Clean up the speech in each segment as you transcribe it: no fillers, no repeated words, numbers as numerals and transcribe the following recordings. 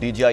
DGI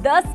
10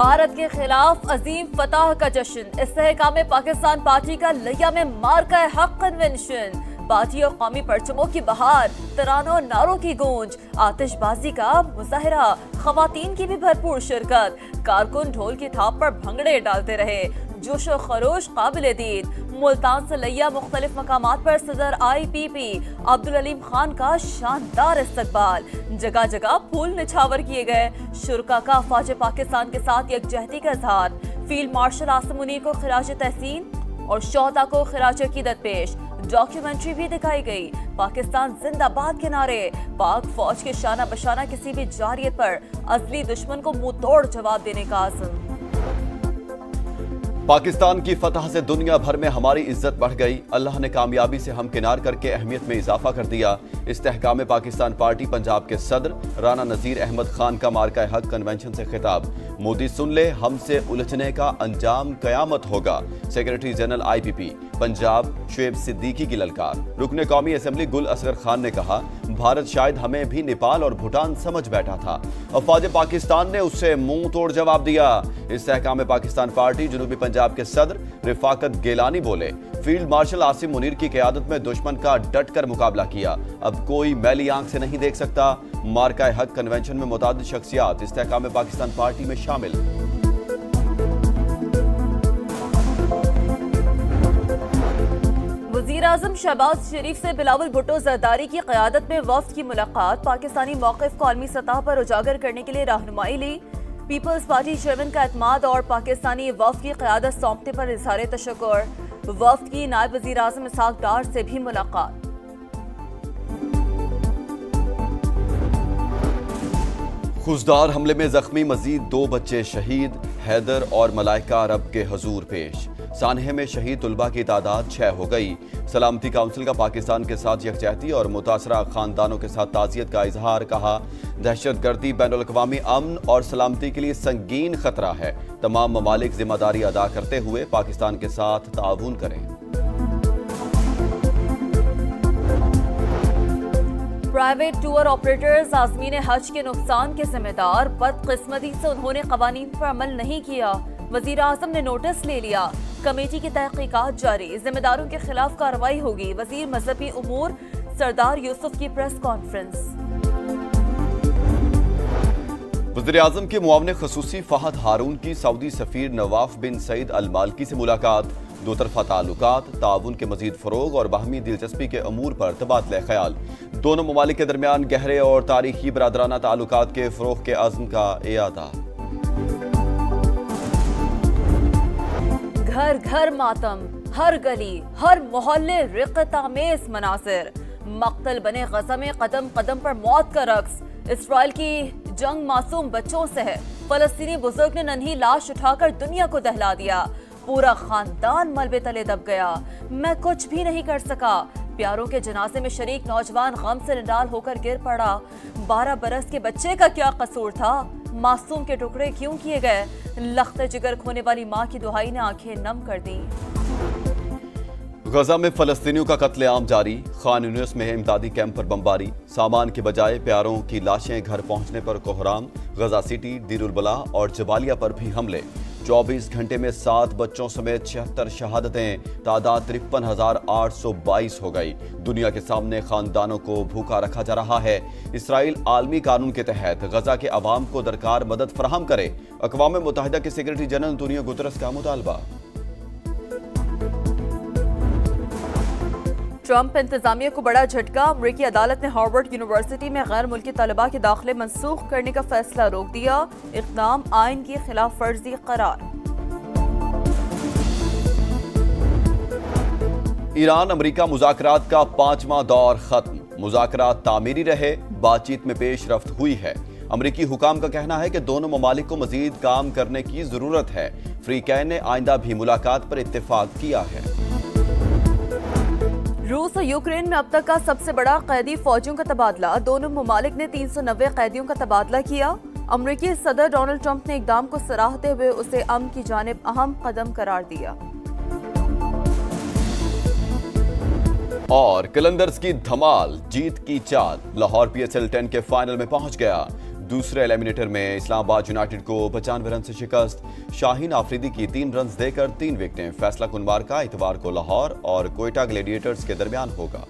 Bharat کے خلاف عظیم فتح کا جشن، استحکام پاکستان پارٹی کا لیا میں مارکہ حق کنونشن، پارٹی اور قومی پرچموں کی بہار، ترانوں اور نعروں کی گونج، آتش بازی کا مظاہرہ، خواتین کی بھی بھرپور شرکت، کارکن ڈھول کی تھاپ پر بھنگڑے ڈالتے رہے، جوش و خروش قابل دید۔ ملتان سے لیا مختلف مقامات پر صدر IPP عبدالعلیم خان کا شاندار استقبال، جگہ جگہ پھول نچھاور کیے گئے، شرکاء کا افواج پاکستان کے ساتھ یکجہتی کا اظہار، فیلڈ مارشل عاصم منیر کو خراج تحسین اور شہداء کو خراج عقیدت پیش، ڈاکیومنٹری بھی دکھائی گئی، پاکستان زندہ باد کے نعرے، پاک فوج کے شانہ بشانہ کسی بھی جارحیت پر ازلی دشمن کو منہ توڑ جواب دینے کا عزم۔ پاکستان کی فتح سے دنیا بھر میں ہماری عزت بڑھ گئی، اللہ نے کامیابی سے ہمکنار کر کے اہمیت میں اضافہ کر دیا۔ استحکام پاکستان پارٹی پنجاب کے صدر رانا نذیر احمد خان کا مارکہ حق کنونشن سے خطاب، مودی سن لے ہم سے الجھنے کا انجام قیامت ہوگا، secretary general IPP Punjab Shoaib Siddiqui کی للکار۔ رکن قومی اسمبلی گل اصغر خان نے کہا، بھارت شاید ہمیں بھی نیپال اور بھوٹان سمجھ بیٹھا تھا، افواج پاکستان نے اس سے منہ توڑ جواب دیا۔ استحکام پاکستان پارٹی جنوبی پنجاب کے صدر رفاقت گیلانی بولے، فیلڈ مارشل عاصم منیر کی قیادت میں دشمن کا ڈٹ کر مقابلہ کیا، اب کوئی میلی آنکھ سے نہیں دیکھ سکتا۔ مارکہ حق کنونشن میں متعدد شخصیات استحکام پاکستان پارٹی میں شامل۔ وزیراعظم شہباز شریف سے بلاول بھٹو زرداری کی قیادت میں وفد کی ملاقات، پاکستانی موقف کو عالمی سطح پر اجاگر کرنے کے لیے رہنمائی لی، پیپلز پارٹی چیئرمین کا اعتماد اور پاکستانی وفد کی قیادت سونپنے پر اظہار تشکر، وفد کی نائب وزیراعظم اسحاق ڈار سے بھی ملاقات۔ خوزدار حملے میں زخمی مزید 2 بچے شہید، حیدر اور ملائکہ عرب کے حضور پیش، سانحے میں شہید طلبہ کی تعداد 6 ہو گئی۔ سلامتی کونسل کا پاکستان کے ساتھ یکجہتی اور متاثرہ خاندانوں کے ساتھ تعزیت کا اظہار، کہا دہشت گردی بین الاقوامی امن اور سلامتی کے لیے سنگین خطرہ ہے، تمام ممالک ذمہ داری ادا کرتے ہوئے پاکستان کے ساتھ تعاون کریں۔ پرائیویٹ ٹور آپریٹرز عازمین حج کے نقصان کے ذمہ دار، بدقسمتی سے انہوں نے قوانین پر عمل نہیں کیا، وزیر اعظم نے نوٹس لے لیا، کمیٹی کی تحقیقات جاری، ذمہ داروں کے خلاف کارروائی ہوگی، وزیر مذہبی امور سردار یوسف کی پریس کانفرنس۔ وزیر اعظم کے معاون خصوصی فہد ہارون کی سعودی سفیر نواف بن سعید المالکی سے ملاقات، دو طرفہ تعلقات، تعاون کے مزید فروغ اور باہمی دلچسپی کے امور پر تبادلہ خیال، دونوں ممالک کے درمیان گہرے اور تاریخی برادرانہ تعلقات کے فروغ کے عزم کا اعادہ۔ گھر گھر ماتم، ہر گلی ہر محلے رقت آمیز مناظر، مقتل بنے غزہ میں قدم قدم پر موت کا رقص، اسرائیل کی جنگ معصوم بچوں سے ہے، فلسطینی بزرگ نے ننھی لاش اٹھا کر دنیا کو دہلا دیا، پورا خاندان ملبے تلے دب گیا، میں کچھ بھی نہیں کر سکا، پیاروں کے جنازے میں شریک نوجوان غم سے نڈال ہو کر گر پڑا، 12 برس کے بچے کا کیا قصور تھا، معصوم کے ٹکڑے کیوں کیے گئے، لخت جگر کھونے والی ماں کی دہائی نے آنکھیں نم کر دیں۔ غزہ میں فلسطینیوں کا قتل عام جاری، خان یونس میں امدادی کیمپ پر بمباری، سامان کے بجائے پیاروں کی لاشیں گھر پہنچنے پر کوہرام، غزہ سٹی، دیر البلا اور جبالیہ پر بھی حملے، 24 گھنٹے میں 7 بچوں سمیت 76 شہادتیں، تعداد 53,822 ہو گئی، دنیا کے سامنے خاندانوں کو بھوکا رکھا جا رہا ہے، اسرائیل عالمی قانون کے تحت غزہ کے عوام کو درکار مدد فراہم کرے، اقوام متحدہ کے سیکریٹری جنرل انطونیو گوترس کا مطالبہ۔ ٹرمپ انتظامیہ کو بڑا جھٹکا، امریکی عدالت نے ہارورڈ یونیورسٹی میں غیر ملکی طلباء کے داخلے منسوخ کرنے کا فیصلہ روک دیا، اقدام آئین کی خلاف ورزی قرار۔ ایران امریکہ مذاکرات کا 5واں دور ختم، مذاکرات تعمیری رہے، بات چیت میں پیش رفت ہوئی ہے، امریکی حکام کا کہنا ہے کہ دونوں ممالک کو مزید کام کرنے کی ضرورت ہے، فریقین نے آئندہ بھی ملاقات پر اتفاق کیا ہے۔ روس اور یوکرین میں اب تک کا سب سے بڑا قیدی فوجیوں کا تبادلہ، دونوں ممالک نے 390 قیدیوں کا تبادلہ کیا، امریکی صدر ڈونلڈ ٹرمپ نے اقدام کو سراہتے ہوئے اسے امن کی جانب اہم قدم قرار دیا۔ اور قلندرز کی دھمال، جیت کی چال، لاہور PSL 10 کے فائنل میں پہنچ گیا، دوسرے ایلیمنیٹر میں اسلام آباد یونائیٹڈ کو 95 رن سے شکست، شاہین آفریدی کی 3 رنز دے کر 3 وکٹیں، فیصلہ کن مارکا اتوار کو لاہور اور کوئٹہ گلیڈیٹرز کے درمیان ہوگا۔